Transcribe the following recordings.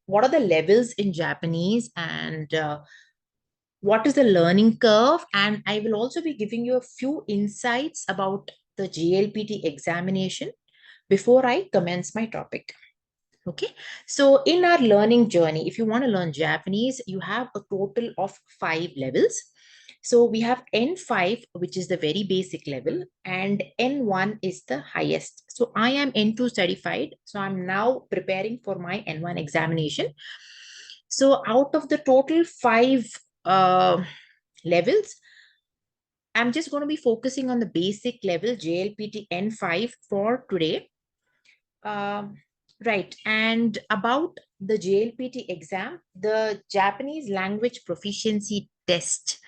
what are the levels in Japanese and what is the learning curve. And I will also be giving you a few insights about the JLPT examination before I commence my topic. Okay, so in our learning journey, if you want to learn Japanese, you have a total of 5 levels. So we have N5, which is the very basic level, and N1 is the highest. So I am N2 certified. So I'm now preparing for my N1 examination. So out of the total 5 levels, I'm just going to be focusing on the basic level JLPT N5 for today. Um, right. And about the JLPT exam, the Japanese language proficiency test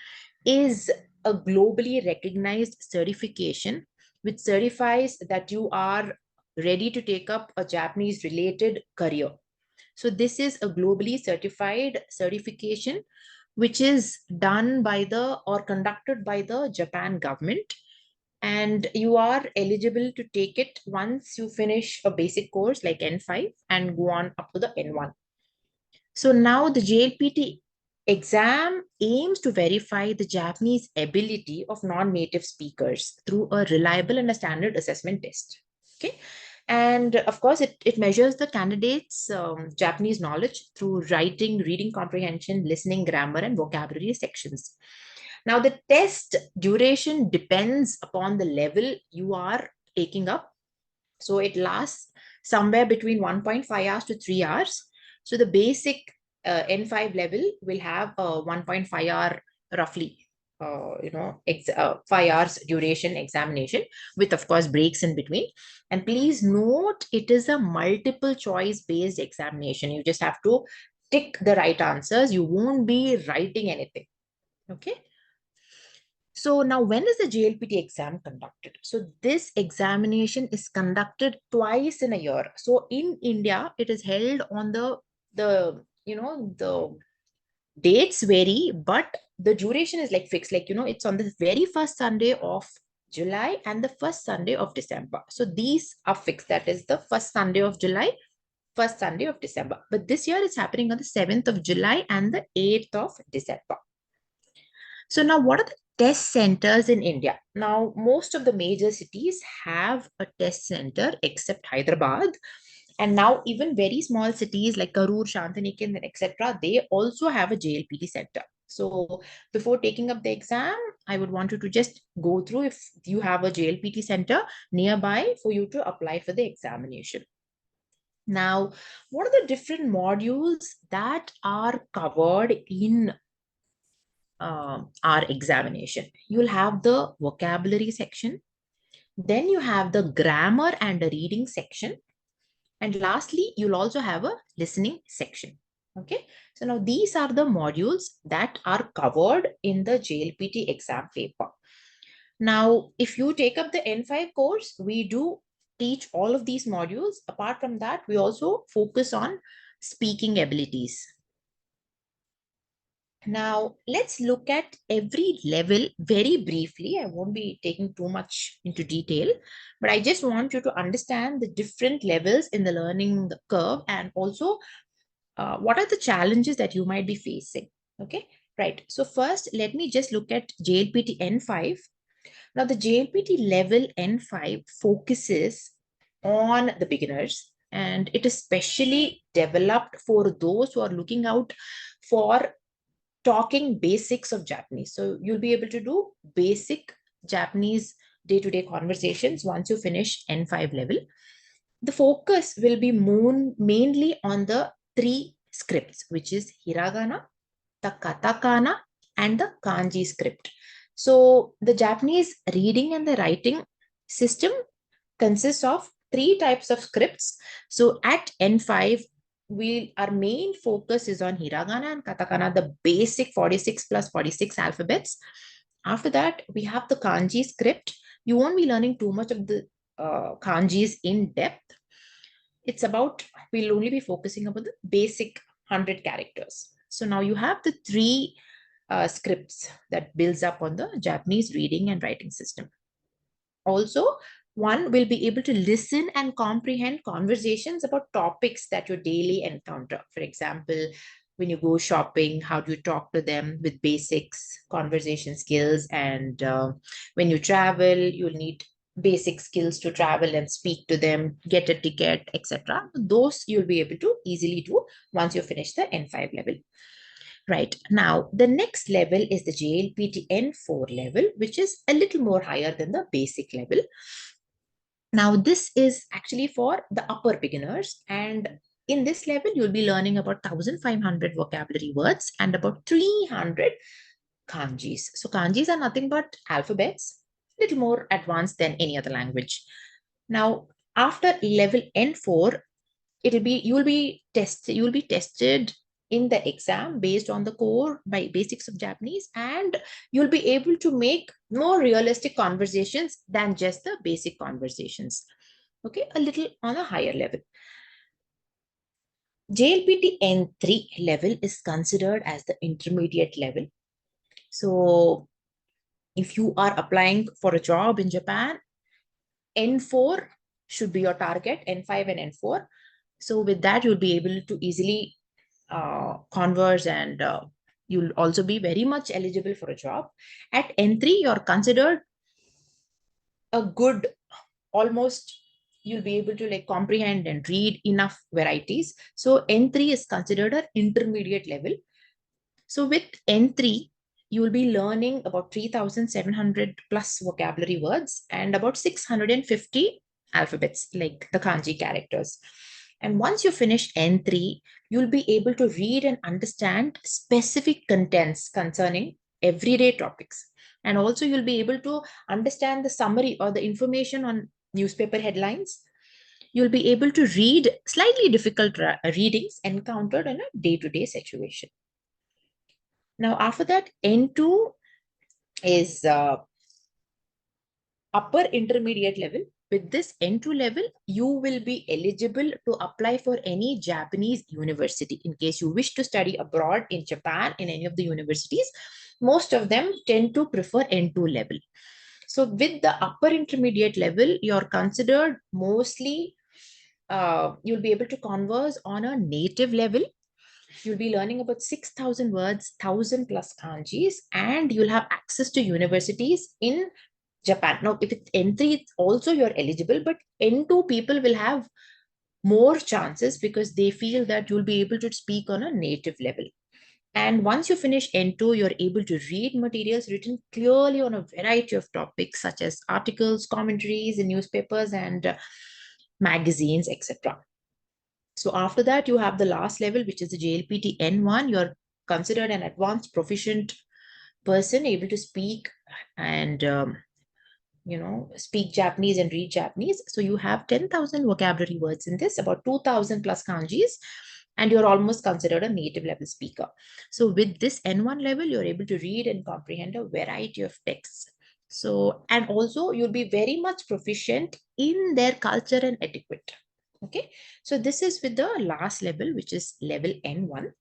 is a globally recognized certification which certifies that you are ready to take up a Japanese related career. So this is a globally certified certification which is done by the or conducted by the Japan government, and you are eligible to take it once you finish a basic course like N5 and go on up to the N1. So now the JLPT exam aims to verify the Japanese ability of non-native speakers through a reliable and a standard assessment test. Okay. And of course, it measures the candidates' Japanese knowledge through writing, reading comprehension, listening, grammar, and vocabulary sections. Now, the test duration depends upon the level you are taking up. So it lasts somewhere between 1.5 hours to 3 hours. So the basic N5 level will have a 1.5 hour roughly 5 hours duration examination with of course breaks in between. And please note, it is a multiple choice based examination. You just have to tick the right answers. You won't be writing anything. Okay. So now, when is the JLPT exam conducted? So this examination is conducted twice in a year. So in India, it is held on the dates vary, but the duration is like fixed. Like, it's on the very first Sunday of July and the first Sunday of December. So these are fixed. That is the first Sunday of July, first Sunday of December. But this year it's happening on the 7th of July and the 8th of December. So now, what are the test centers in India? Now, most of the major cities have a test center except Hyderabad. And now even very small cities like Karur, Shantiniketan, etc., they also have a JLPT center. So before taking up the exam, I would want you to just go through if you have a JLPT center nearby for you to apply for the examination. Now, what are the different modules that are covered in our examination? You'll have the vocabulary section, then you have the grammar and the reading section, and lastly, you'll also have a listening section. Okay, so now these are the modules that are covered in the JLPT exam paper. Now, if you take up the N5 course, we do teach all of these modules. Apart from that, we also focus on speaking abilities. Now, let's look at every level very briefly. I won't be taking too much into detail, but I just want you to understand the different levels in the learning curve and also what are the challenges that you might be facing. Okay, right. So first, let me just look at JLPT N5. Now, the JLPT level N5 focuses on the beginners, and it is specially developed for those who are looking out for talking basics of Japanese. So you'll be able to do basic Japanese day-to-day conversations once you finish N5 level. The focus will be mainly on the 3 scripts, which is hiragana, the katakana, and the kanji script. So the Japanese reading and the writing system consists of 3 types of scripts. So at N5, our main focus is on hiragana and katakana, the basic 46 plus 46 alphabets. After that, we have the kanji script. You won't be learning too much of the kanjis in depth. We'll only be focusing about the basic 100 characters. So now you have the 3 scripts that builds up on the Japanese reading and writing system. Also, One will be able to listen and comprehend conversations about topics that you daily encounter. For example, when you go shopping, how do you talk to them with basics, conversation skills, and when you travel, you'll need basic skills to travel and speak to them, get a ticket, etc. Those you'll be able to easily do once you finish the N5 level. Right. Now, the next level is the JLPT N4 level, which is a little more higher than the basic level. Now, this is actually for the upper beginners. And in this level, you'll be learning about 1,500 vocabulary words and about 300 kanjis. So kanjis are nothing but alphabets, little more advanced than any other language. Now, after level N4, you'll be tested in the exam based on the core by basics of Japanese, and you'll be able to make more realistic conversations than just the basic conversations. Okay, a little on a higher level. JLPT N3 level is considered as the intermediate level. So if you are applying for a job in Japan, N4 should be your target, N5 and N4. So with that, you'll be able to easily converse, and you'll also be very much eligible for a job. At N3, you're considered a good, almost you'll be able to like comprehend and read enough varieties. So N3 is considered an intermediate level. So with N3, you will be learning about 3,700 plus vocabulary words and about 650 alphabets, like the kanji characters. And once you finish N3, you'll be able to read and understand specific contents concerning everyday topics. And also, you'll be able to understand the summary or the information on newspaper headlines. You'll be able to read slightly difficult readings encountered in a day-to-day situation. Now, after that, N2 is upper intermediate level. With this N2 level, you will be eligible to apply for any Japanese university. In case you wish to study abroad in Japan, in any of the universities, most of them tend to prefer N2 level. So with the upper intermediate level, you're considered mostly, you'll be able to converse on a native level. You'll be learning about 6,000 words, 1,000 plus kanjis, and you'll have access to universities in Japan. Now, if it's N3, it's also you're eligible, but N2 people will have more chances because they feel that you'll be able to speak on a native level. And once you finish N2, you're able to read materials written clearly on a variety of topics such as articles, commentaries in newspapers, and magazines, etc. So after that, you have the last level, which is the JLPT N1. You're considered an advanced proficient person able to speak and speak Japanese and read Japanese. So you have 10,000 vocabulary words in this, about 2,000 plus kanjis, and you're almost considered a native level speaker. So with this N1 level, you're able to read and comprehend a variety of texts. So, and also you'll be very much proficient in their culture and etiquette. Okay, so this is with the last level, which is level N1.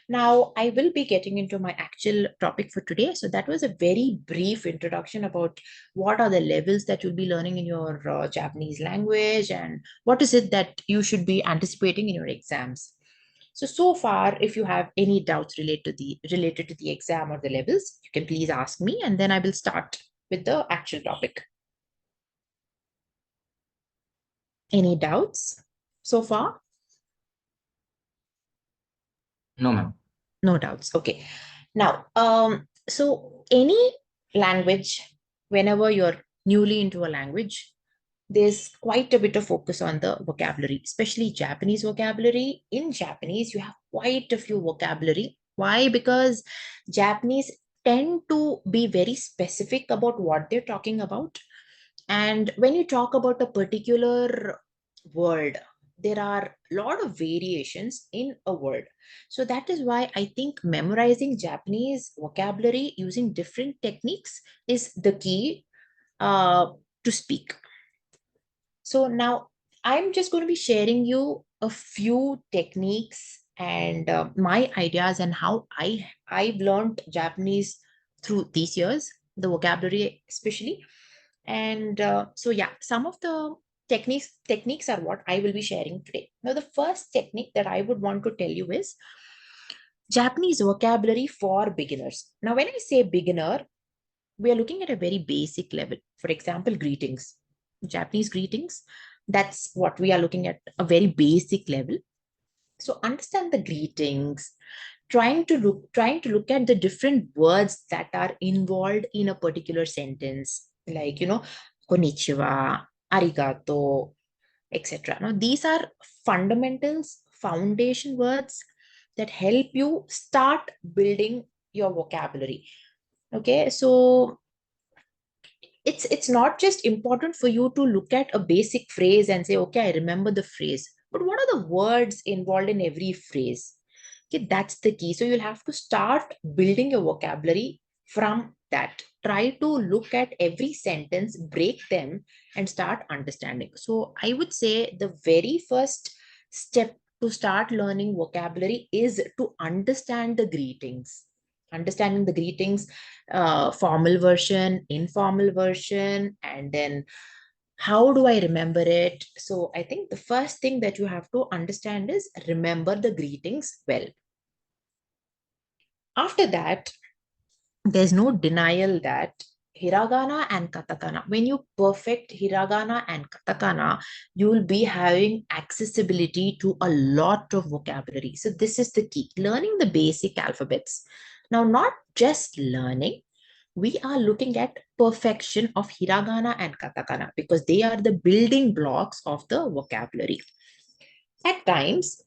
Now, I will be getting into my actual topic for today. So that was a very brief introduction about what are the levels that you'll be learning in your Japanese language and what is it that you should be anticipating in your exams. So far, if you have any doubts related to the exam or the levels, you can please ask me, and then I will start with the actual topic. Any doubts so far? No, ma'am. No doubts. Okay. Now, so any language, whenever you're newly into a language, there's quite a bit of focus on the vocabulary, especially Japanese vocabulary. In Japanese, you have quite a few vocabulary. Why? Because Japanese tend to be very specific about what they're talking about. And when you talk about a particular word, there are a lot of variations in a word. So that is why I think memorizing Japanese vocabulary using different techniques is the key uh, to speak. So now I'm just going to be sharing you a few techniques and my ideas and how I've learned Japanese through these years, the vocabulary especially. And so yeah, some of the techniques are what I will be sharing today. Now, the first technique that I would want to tell you is Japanese vocabulary for beginners. Now, when I say beginner, we are looking at a very basic level. For example, greetings, Japanese greetings. That's what we are looking at, a very basic level. So understand the greetings, trying to look at the different words that are involved in a particular sentence, like konnichiwa, arigato, etc. Now these are fundamentals, foundation words that help you start building your vocabulary. Okay, so it's not just important for you to look at a basic phrase and say, okay, I remember the phrase, but what are the words involved in every phrase? Okay, that's the key. So you'll have to start building your vocabulary from that. Try to look at every sentence, break them, and start understanding. So I would say the very first step to start learning vocabulary is to understand the greetings. Understanding the greetings, formal version, informal version, and then how do I remember it? So I think the first thing that you have to understand is remember the greetings well. After that, there's no denial that hiragana and katakana, when you perfect hiragana and katakana, you will be having accessibility to a lot of vocabulary. So this is the key, learning the basic alphabets. Now, not just learning, we are looking at perfection of hiragana and katakana because they are the building blocks of the vocabulary. At times,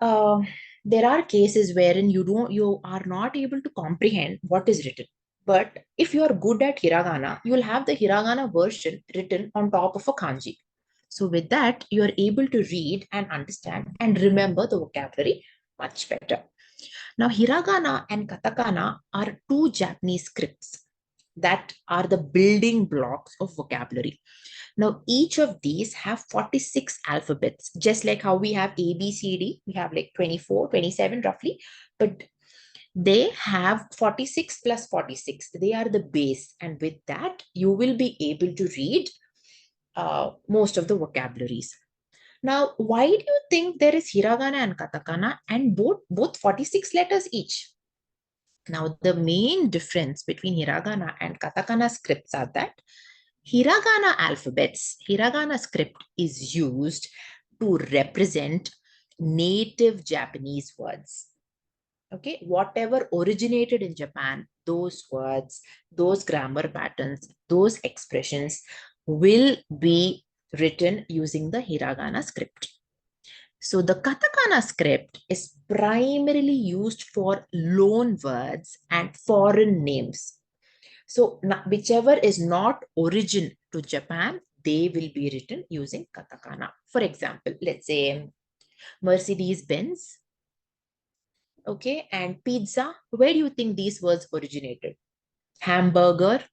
uh, there are cases wherein you are not able to comprehend what is written. But if you are good at hiragana, you will have the hiragana version written on top of a kanji. So with that, you are able to read and understand and remember the vocabulary much better. Now, hiragana and katakana are two Japanese scripts that are the building blocks of vocabulary. Now, each of these have 46 alphabets, just like how we have A, B, C, D. We have like 24, 27 roughly, but they have 46 plus 46. They are the base. And with that, you will be able to read most of the vocabularies. Now, why do you think there is hiragana and katakana and both 46 letters each? Now, the main difference between hiragana and katakana scripts are that hiragana script is used to represent native Japanese words. Okay, whatever originated in Japan, those words, those grammar patterns, those expressions will be written using the hiragana script. So the katakana script is primarily used for loan words and foreign names. So whichever is not origin to Japan, they will be written using katakana. For example, let's say Mercedes Benz, okay, and pizza. Where do you think these words originated? Hamburger,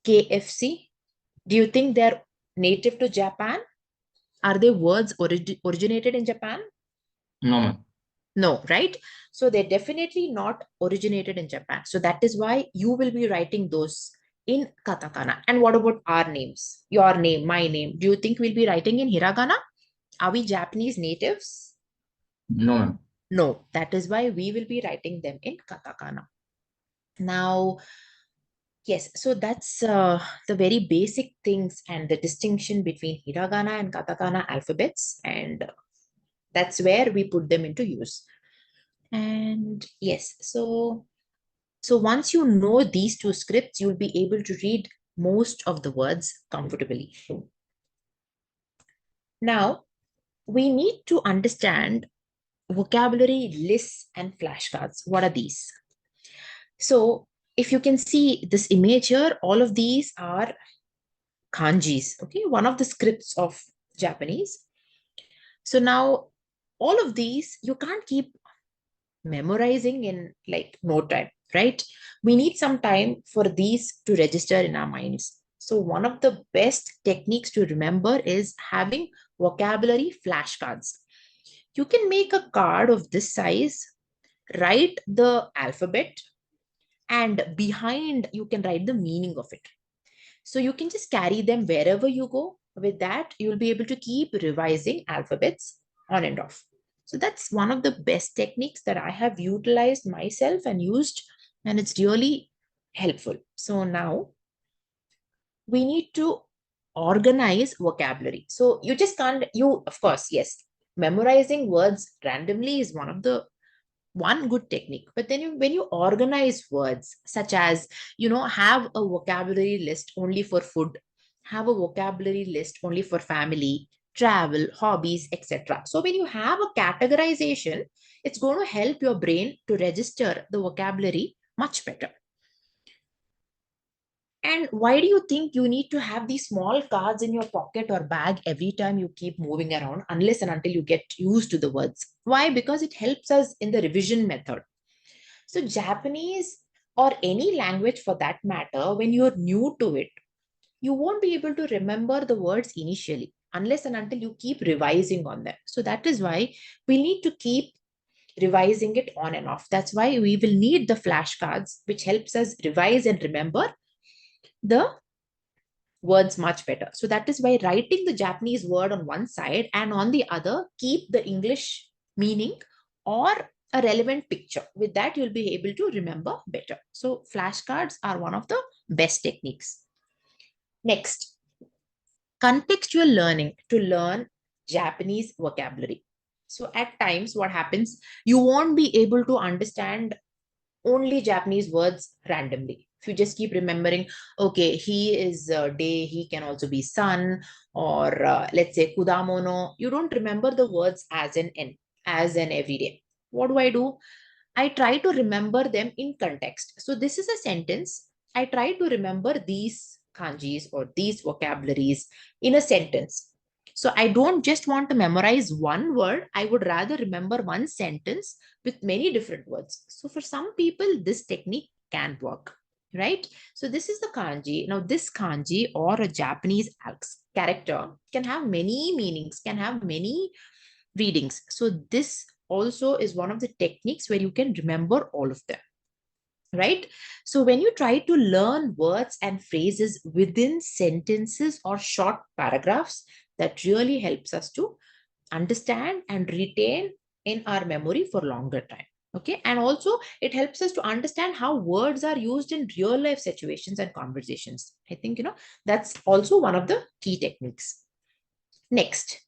KFC. Do you think they're native to Japan? Are they words originated in Japan? No, ma'am. No, right? So they're definitely not originated in Japan. So that is why you will be writing those in katakana. And what about our names? Your name, my name. Do you think we'll be writing in hiragana? Are we Japanese natives? No, ma'am. No, that is why we will be writing them in katakana. Now, yes, so that's the very basic things and the distinction between hiragana and katakana alphabets. And that's where we put them into use. And yes, so once you know these two scripts, you'll be able to read most of the words comfortably. Now, we need to understand vocabulary lists and flashcards. What are these? So if you can see this image here, all of these are kanjis, okay? One of the scripts of Japanese. So now all of these, you can't keep memorizing in like no time, right? We need some time for these to register in our minds. So one of the best techniques to remember is having vocabulary flashcards. You can make a card of this size, write the alphabet, and behind you can write the meaning of it. So you can just carry them wherever you go. With that, you'll be able to keep revising alphabets on and off. So that's one of the best techniques that I have utilized myself and used, and it's really helpful. So now we need to organize vocabulary. So you just can't, you, of course, yes, memorizing words randomly is one good technique, but then when you organize words, such as, have a vocabulary list only for food, have a vocabulary list only for family, travel, hobbies, etc. So when you have a categorization, it's going to help your brain to register the vocabulary much better. And why do you think you need to have these small cards in your pocket or bag every time you keep moving around, unless and until you get used to the words? Why? Because it helps us in the revision method. So, Japanese or any language for that matter, when you're new to it, you won't be able to remember the words initially unless and until you keep revising on them. So, that is why we need to keep revising it on and off. That's why we will need the flashcards, which helps us revise and remember the words much better. So, that is why writing the Japanese word on one side and on the other, keep the English meaning or a relevant picture. With that, you'll be able to remember better. So, flashcards are one of the best techniques. Next, contextual learning to learn Japanese vocabulary. So, at times, what happens, you won't be able to understand only Japanese words randomly. If you just keep remembering, okay, he is day, he can also be sun, or let's say kudamono, you don't remember the words as an everyday. What do? I try to remember them in context. So this is a sentence. I try to remember these kanjis or these vocabularies in a sentence. So I don't just want to memorize one word. I would rather remember one sentence with many different words. So for some people, this technique can work, right? So this is the kanji. Now this kanji or a Japanese character can have many meanings, can have many readings. So this also is one of the techniques where you can remember all of them, right? So when you try to learn words and phrases within sentences or short paragraphs, that really helps us to understand and retain in our memory for longer time. Okay, and also it helps us to understand how words are used in real life situations and conversations. I think that's also one of the key techniques. Next,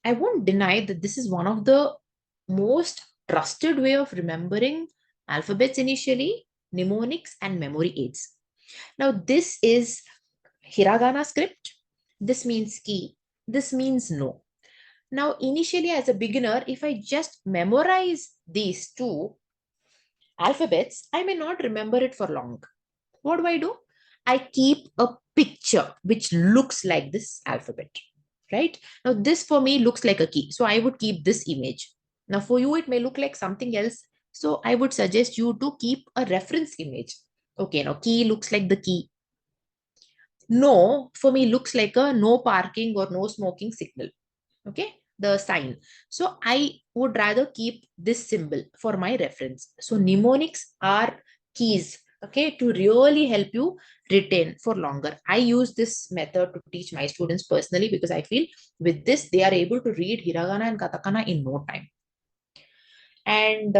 I won't deny that this is one of the most trusted way of remembering alphabets initially, mnemonics and memory aids. Now, this is hiragana script. This means key. This means no. Now, initially as a beginner, if I just memorize these two alphabets, I may not remember it for long. What do? I keep a picture which looks like this alphabet, right? Now, this for me looks like a key. So I would keep this image. Now, for you, it may look like something else. So I would suggest you to keep a reference image. Okay, now key looks like the key. No, for me, looks like a no parking or no smoking signal. Okay, the sign. So I would rather keep this symbol for my reference. So mnemonics are keys, okay, to really help you retain for longer. I use this method to teach my students personally because I feel with this they are able to read hiragana and katakana in no time. And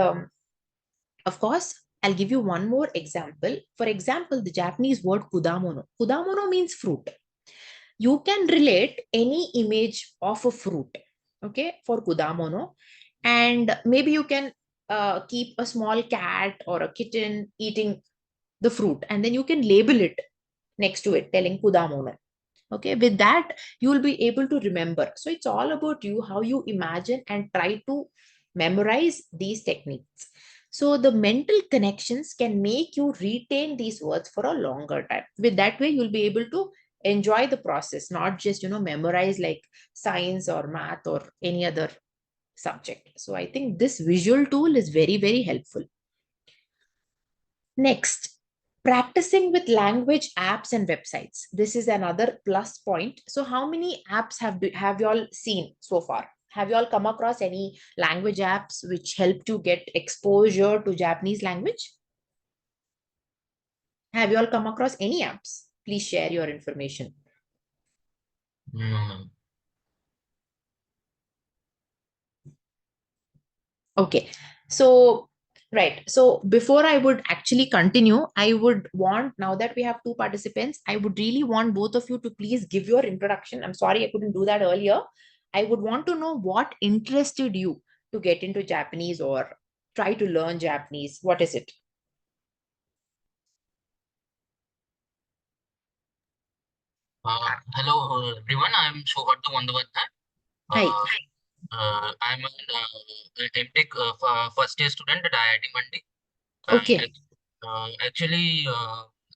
of course, I'll give you one more example. For example, the Japanese word kudamono. Kudamono means fruit. You can relate any image of a fruit, okay, for kudamono, and maybe you can keep a small cat or a kitten eating the fruit, and then you can label it next to it telling kudamono. Okay, with that you will be able to remember. So it's all about you, how you imagine and try to memorize these techniques. So the mental connections can make you retain these words for a longer time. With that way you'll be able to enjoy the process, not just memorize like science or math or any other subject. So I think this visual tool is very, very helpful. Next, practicing with language apps and websites. This is another plus point. So, how many apps have you all seen so far? Have you all come across any language apps which helped you get exposure to Japanese language? Have you all come across any apps? Please share your information. No, ma'am. Okay. So, right. So before I would actually continue, I would want, now that we have two participants, I would really want both of you to please give your introduction. I'm sorry I couldn't do that earlier. I would want to know what interested you to get into Japanese or try to learn Japanese. What is it? Hello, everyone. I'm Shobharta Vandavardhan. Hi. Uh, I'm an MTech first year student at IIT Mandi. Okay. Actually,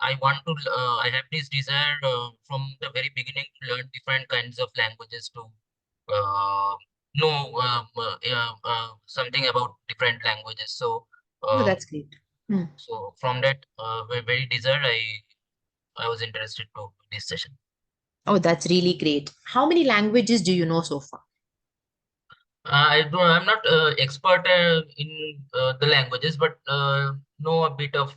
I want to. I have this desire from the very beginning to learn different kinds of languages to uh, know something about different languages. So, Oh, uh, that's great. Hmm. so from that very desire, I was interested to this session. Oh, that's really great. How many languages do you know so far? I don't. I'm not expert in the languages, but know a bit of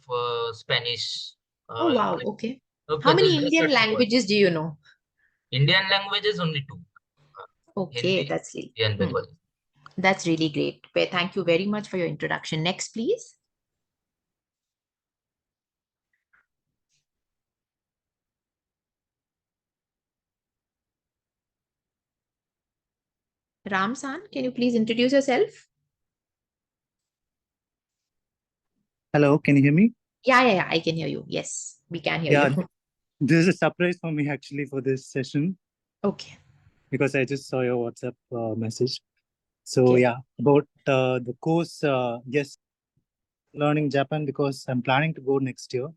Spanish. Oh, wow. Like, Okay. How okay, many there are Indian certain words. languages do you know? Indian languages only two: Okay, Hindi that's really, and hmm. Bengali. That's really great. Thank you very much for your introduction. Next, please. Ram-san, can you please introduce yourself? Hello, can you hear me? Yeah, I can hear you. Yes, we can hear Yeah, you. this is a surprise for me actually for this session Okay, because I just saw your WhatsApp message. So okay. yeah, about the course, yes, learning Japan because I'm planning to go next year.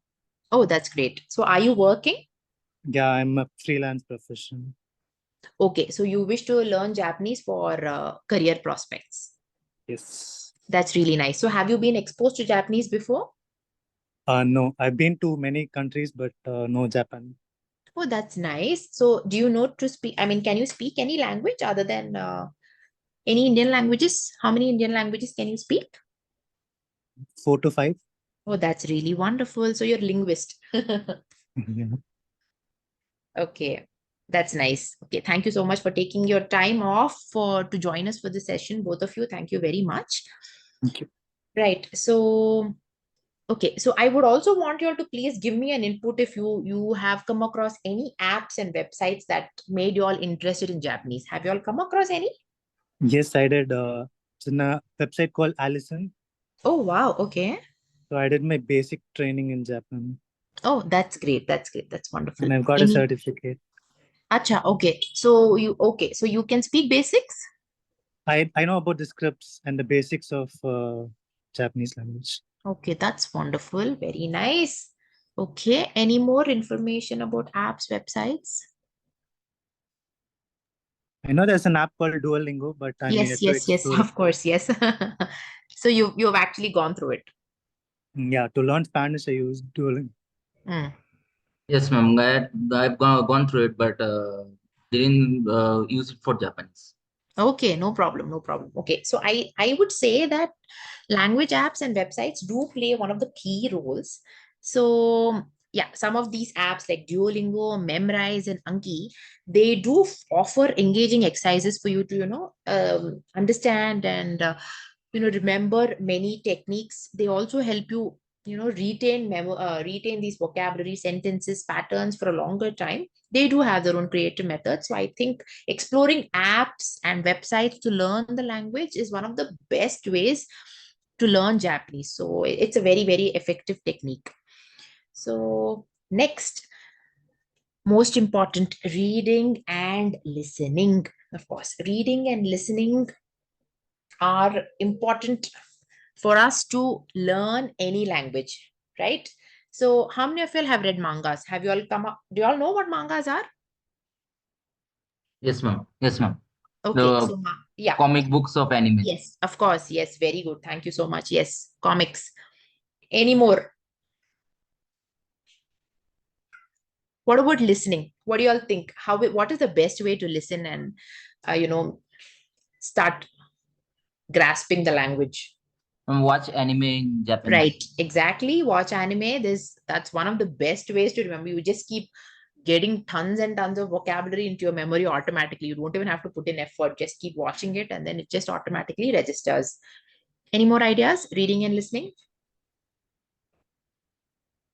Oh, that's great. So are you working? Yeah, I'm a freelance professional. Okay, so you wish to learn Japanese for career prospects. Yes. That's really nice. So have you been exposed to Japanese before? No, I've been to many countries, but no Japan. Oh, that's nice. So do you know to speak? I mean, can you speak any language other than any Indian languages? How many Indian languages can you speak? 4 to 5. Oh, that's really wonderful. So you're a linguist. Yeah, Okay, that's nice. Okay, thank you so much for taking your time off for to join us for this session, both of you. Thank you very much. thank you. Right. So, okay, so I would also want you all to please give me an input if you have come across any apps and websites that made you all interested in Japanese. Have you all come across any? Yes, I did. It's in a website called Allison. Oh, wow. Okay. So I did my basic training in Japan, Oh, that's great. That's great. That's wonderful. and I've got a Any? certificate. Acha, okay. So you can speak basics? I know about the scripts and the basics of Japanese language. Okay, that's wonderful. Very nice. Okay, any more information about apps, websites? I know there's an app called Duolingo, but I'm Yes, yet to yes, yes, explore it. of course, yes. So you've actually gone through it. Yeah, to learn Spanish, I use Duolingo. Mm. Yes, ma'am. I've gone through it, but didn't use it for Japanese. Okay, no problem, no problem. Okay, so I would say that language apps and websites do play one of the key roles. So yeah, some of these apps like Duolingo, Memrise, and Anki, they do offer engaging exercises for you to understand and remember many techniques. They also help you retain these vocabulary sentences patterns for a longer time. They do have their own creative methods. So I think exploring apps and websites to learn the language is one of the best ways to learn Japanese. So it's a very, very effective technique. So next, most important, reading and listening. Of course, reading and listening are important for us to learn any language, right? So how many of you all have read mangas? Have you all come up? Do you all know what mangas are? Yes, ma'am. Yes, ma'am. Okay, The so yeah. comic books of anime. Yes, of course. Yes, very good. Thank you so much. Yes, comics. Any more? What about listening? What do you all think? What is the best way to listen and uh, you know start grasping the language? Watch anime in Japanese. Right, exactly. Watch anime. That's one of the best ways to remember. You just keep getting tons and tons of vocabulary into your memory automatically. You don't even have to put in effort. Just keep watching it and then it just automatically registers. Any more ideas? Reading and listening?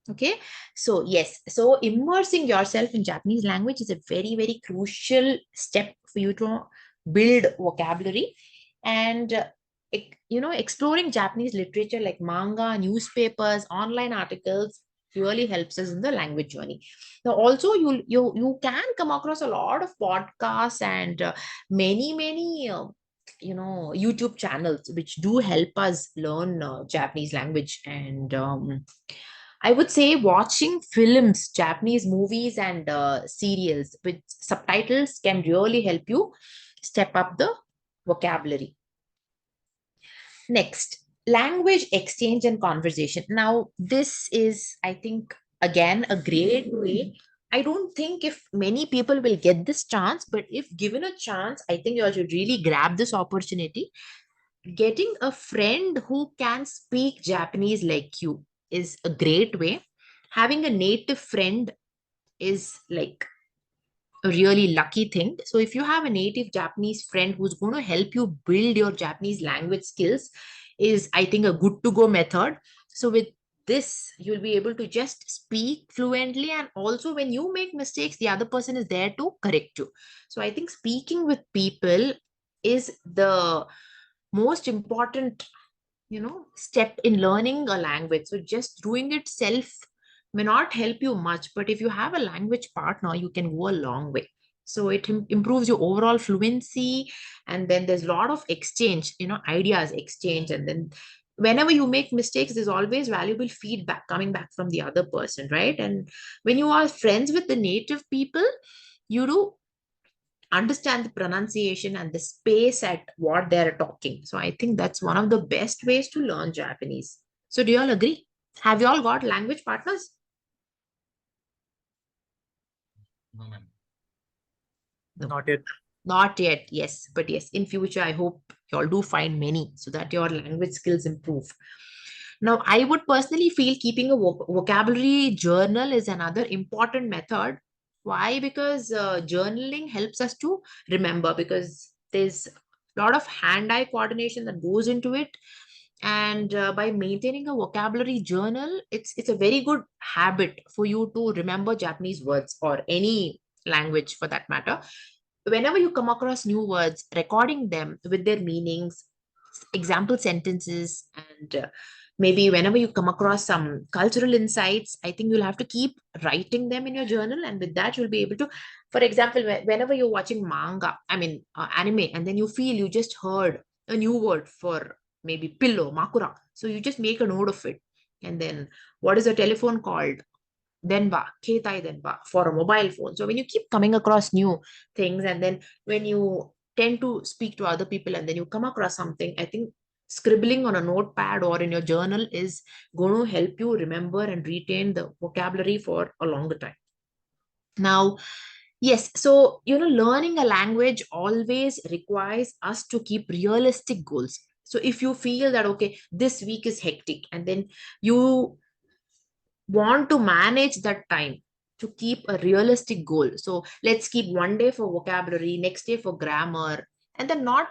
Okay, so yes, so immersing yourself in Japanese language is a very, very crucial step for you to build vocabulary. And exploring Japanese literature like manga, newspapers, online articles really helps us in the language journey. Now also you can come across a lot of podcasts and many YouTube channels which do help us learn Japanese language. And I would say watching films, Japanese movies, and serials with subtitles can really help you step up the vocabulary. Next, language exchange and conversation. Now, this is, I think, again, a great way. I don't think if many people will get this chance, but if given a chance, I think you all should really grab this opportunity. Getting a friend who can speak Japanese like you is a great way. Having a native friend is like a really lucky thing. So if you have a native Japanese friend who's going to help you build your Japanese language skills, is I think a good to go method. So with this, you'll be able to just speak fluently, and also when you make mistakes, the other person is there to correct you. So I think speaking with people is the most important step in learning a language. So just doing it self may not help you much, but if you have a language partner you can go a long way. So it improves your overall fluency, and then there's a lot of exchange, ideas exchange, and then whenever you make mistakes there's always valuable feedback coming back from the other person, right? And when you are friends with the native people, you do understand the pronunciation and the space at what they're talking. So I think that's one of the best ways to learn Japanese. So do you all agree? Have you all got language partners? No, ma'am. No. Not yet. Not yet, yes. But yes, in future, I hope you all do find many so that your language skills improve. Now, I would personally feel keeping a vocabulary journal is another important method. Why? Because journaling helps us to remember, because there's a lot of hand-eye coordination that goes into it. And by maintaining a vocabulary journal, it's a very good habit for you to remember Japanese words or any language for that matter. Whenever you come across new words, recording them with their meanings, example sentences, and maybe whenever you come across some cultural insights, I think you'll have to keep writing them in your journal. And with that, you'll be able to, for example, whenever you're watching manga, anime, and then you feel you just heard a new word for maybe pillow, makura. So you just make a note of it. And then what is a telephone called? Denba, Ketai Denba for a mobile phone. So when you keep coming across new things, and then when you tend to speak to other people and then you come across something, I think scribbling on a notepad or in your journal is going to help you remember and retain the vocabulary for a longer time. Now, yes, so learning a language always requires us to keep realistic goals. So if you feel that okay, this week is hectic, and then you want to manage that time to keep a realistic goal. So let's keep one day for vocabulary, next day for grammar, and then not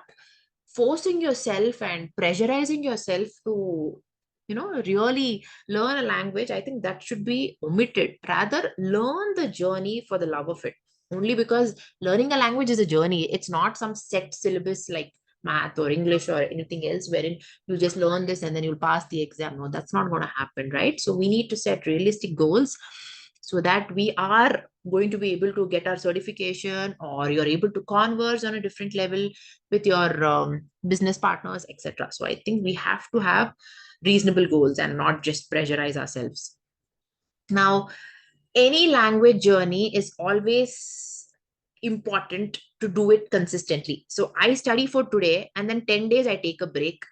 forcing yourself and pressurizing yourself to really learn a language. I think that should be omitted. Rather, learn the journey for the love of it. Only because learning a language is a journey. It's not some set syllabus like math or English or anything else wherein you just learn this and then you'll pass the exam. No, that's not going to happen, right? So we need to set realistic goals so that we are going to be able to get our certification, or you're able to converse on a different level with your business partners, etc. So I think we have to have reasonable goals and not just pressurize ourselves. Now, any language journey is always important to do it consistently. So I study for today and then 10 days I take a break.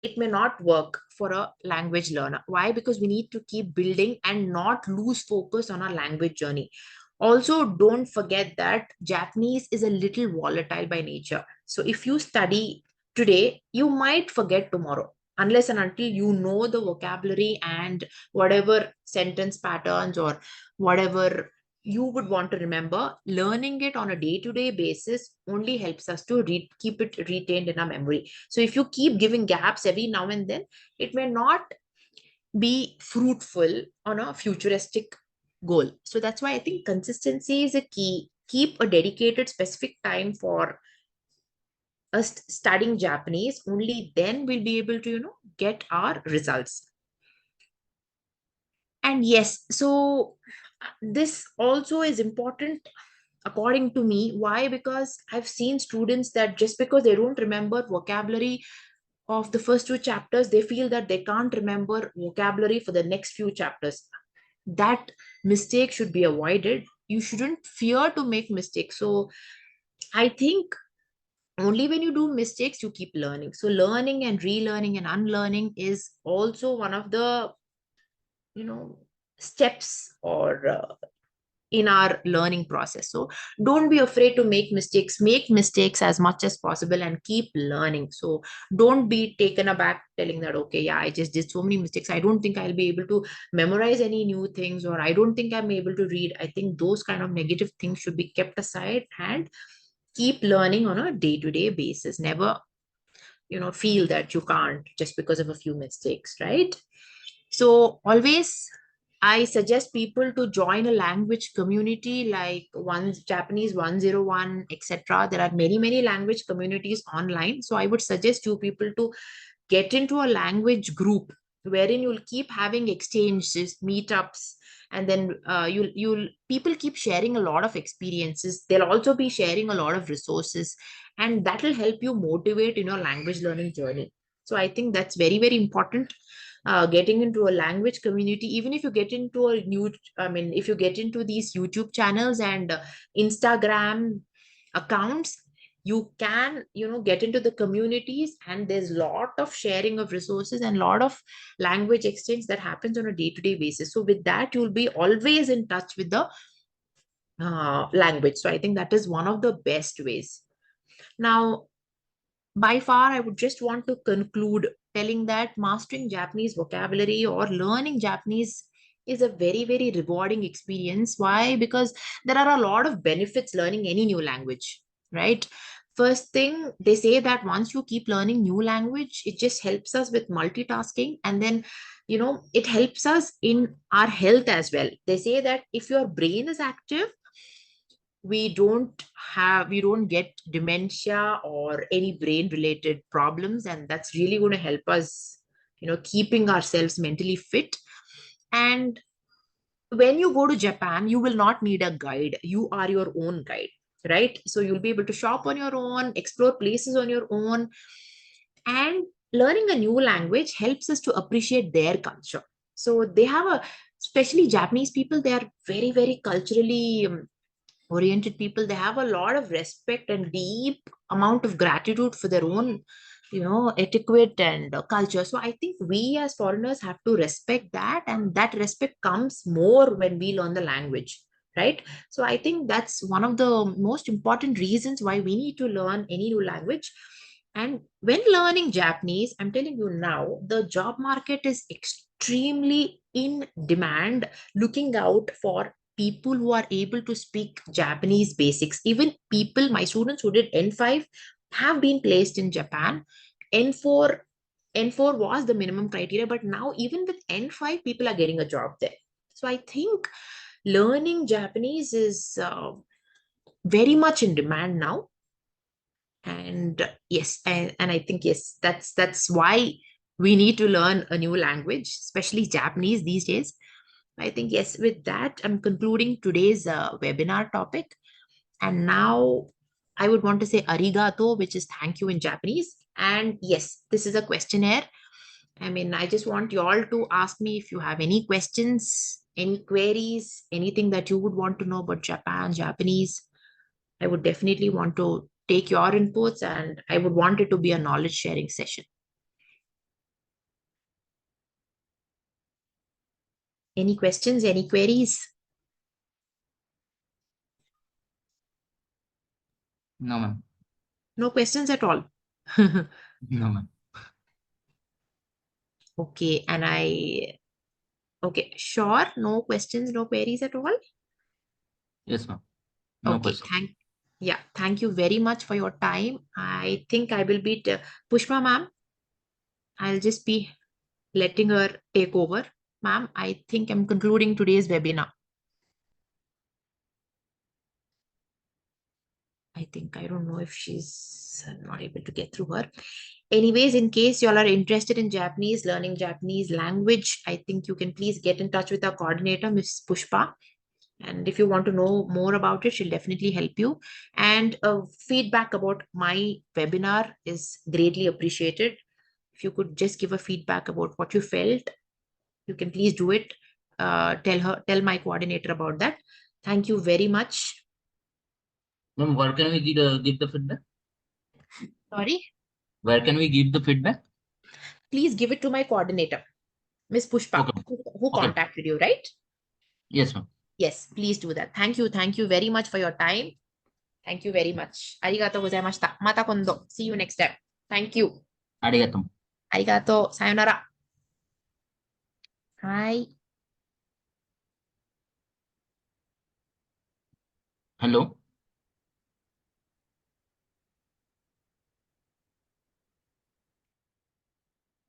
It may not work for a language learner. Why? Because we need to keep building and not lose focus on our language journey. Also, don't forget that Japanese is a little volatile by nature. So if you study today, you might forget tomorrow. unless and until you know the vocabulary and whatever sentence patterns or whatever you would want to remember, learning it on a day-to-day basis only helps us to keep it retained in our memory. So if you keep giving gaps every now and then, it may not be fruitful on a futuristic goal. So that's why I think consistency is a key. Keep a dedicated specific time for us studying Japanese. Only then we'll be able to, get our results. And yes, so this also is important according to me. Why? Because I've seen students that just because they don't remember vocabulary of the first two chapters, they feel that they can't remember vocabulary for the next few chapters. That mistake should be avoided. You shouldn't fear to make mistakes. So I think only when you do mistakes, you keep learning. So learning and relearning and unlearning is also one of the, steps or in our learning process. So don't be afraid to make mistakes as much as possible and keep learning. So don't be taken aback telling that, okay, yeah, I just did so many mistakes, I don't think I'll be able to memorize any new things, or I don't think I'm able to read. I think those kind of negative things should be kept aside and keep learning on a day-to-day basis. Never, feel that you can't just because of a few mistakes, right? So always I suggest people to join a language community like one Japanese 101, etc. There are many, many language communities online. So I would suggest you people to get into a language group wherein you'll keep having exchanges, meetups, and then you'll people keep sharing a lot of experiences. They'll also be sharing a lot of resources, and that will help you motivate in your language learning journey. So I think that's very, very important. Getting into a language community, even if you get into a new, I mean, if you get into these YouTube channels and Instagram accounts, you can, get into the communities, and there's lot of sharing of resources and lot of language exchange that happens on a day-to-day basis. So with that, you'll be always in touch with the language. So I think that is one of the best ways. Now, by far, I would just want to conclude telling that mastering Japanese vocabulary or learning Japanese is a very, very rewarding experience. Why? Because there are a lot of benefits learning any new language, right? First thing, they say that once you keep learning new language, it just helps us with multitasking, and then, it helps us in our health as well. They say that if your brain is active, we don't get dementia or any brain related problems, and that's really going to help us, keeping ourselves mentally fit. And when you go to Japan, you will not need a guide. You are your own guide, right? So you'll be able to shop on your own, explore places on your own, and learning a new language helps us to appreciate their culture. So they have a, especially Japanese people, they are very, very culturally oriented people. They have a lot of respect and deep amount of gratitude for their own, etiquette and culture. So I think we as foreigners have to respect that, and that respect comes more when we learn the language, right? So I think that's one of the most important reasons why we need to learn any new language. And when learning Japanese, I'm telling you now, the job market is extremely in demand, looking out for people who are able to speak Japanese basics. Even people, my students who did N5 have been placed in Japan. N4, N4 was the minimum criteria, but now even with N5, people are getting a job there. So I think learning Japanese is very much in demand now. And yes, and I think yes, that's why we need to learn a new language, especially Japanese these days. I think, yes, with that, I'm concluding today's webinar topic. And now I would want to say arigato, which is thank you in Japanese. And yes, this is a questionnaire. I mean, I just want you all to ask me if you have any questions, any queries, anything that you would want to know about Japan, Japanese. I would definitely want to take your inputs, and I would want it to be a knowledge sharing session. Any questions, any queries? No, ma'am. No questions at all. No, ma'am. Okay, and okay, sure. No questions, no queries at all. Yes, ma'am. No Okay, question. thank you very much for your time. I think I will be Pushpa ma'am. I'll just be letting her take over. Ma'am, I think I'm concluding today's webinar. I don't know if she's not able to get through her. Anyways, in case y'all are interested in Japanese, learning Japanese language, I think you can please get in touch with our coordinator, Miss Pushpa. And if you want to know more about it, she'll definitely help you. And feedback about my webinar is greatly appreciated. If you could just give a feedback about what you felt, you can please do it. Tell my coordinator about that. Thank you very much. Ma'am, where can we give the feedback? Sorry. Where can we give the feedback? Please give it to my coordinator, Miss Pushpa, Okay. who Okay. contacted you, right? Yes, ma'am. Yes, please do that. Thank you. Thank you very much for your time. Thank you very much. Arigatou gozaimashita. Mata kondo. See you next time. Thank you. Arigato. Arigatou. Sayonara. Hi. Hello.